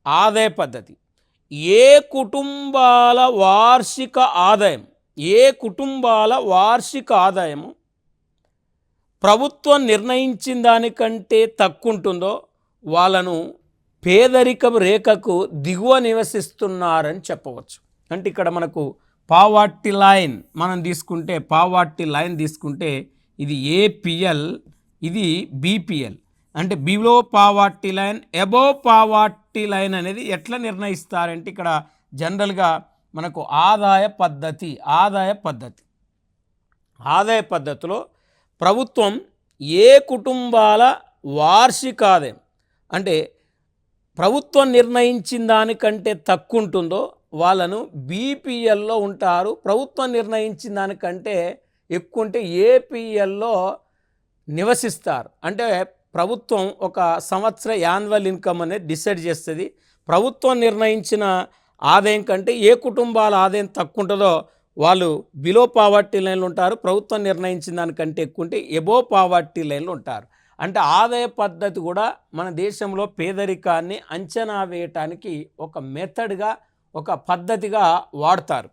ఆదాయ పద్ధతి. ఏ కుటుంబాల వార్షిక ఆదాయం ఏ కుటుంబాల వార్షిక ఆదాయము ప్రభుత్వం నిర్ణయించిన దానికంటే తక్కువ ఉంటుందో వాళ్ళను పేదరికం రేఖకు దిగువ నివసిస్తున్నారని చెప్పవచ్చు. అంటే ఇక్కడ మనకు పావర్టీ లైన్ మనం తీసుకుంటే, పావర్టీ లైన్ తీసుకుంటే ఇది ఏపీఎల్, ఇది బీపీఎల్. అంటే below poverty line, above poverty line అనేది ఎట్లా నిర్ణయిస్తారంటే ఇక్కడ జనరల్గా మనకు ఆదాయ పద్ధతిలో ప్రభుత్వం ఏ కుటుంబాల వార్షిక ఆదాయం అంటే ప్రభుత్వం నిర్ణయించిన దానికంటే తక్కువ ఉంటుందో వాళ్ళను బీపీఎల్లో ఉంటారు. ప్రభుత్వం నిర్ణయించిన దానికంటే ఎక్కువ ఉంటే ఏపీఎల్లో నివసిస్తారు. అంటే ప్రభుత్వం ఒక సంవత్సర యాన్యువల్ ఇన్కమ్ అనేది డిసైడ్ చేస్తుంది. ప్రభుత్వం నిర్ణయించిన ఆదాయం కంటే ఏ కుటుంబాల ఆదాయం తక్కువ ఉంటుందో వాళ్ళు బిలో పావర్టీ లైన్లో ఉంటారు. ప్రభుత్వం నిర్ణయించిన దానికంటే ఎక్కువ ఉంటే ఎబో పావర్టీ లైన్లో ఉంటారు. అంటే ఆదాయ పద్ధతి కూడా మన దేశంలో పేదరికాన్ని అంచనా వేయటానికి ఒక మెథడ్గా, ఒక పద్ధతిగా వాడతారు.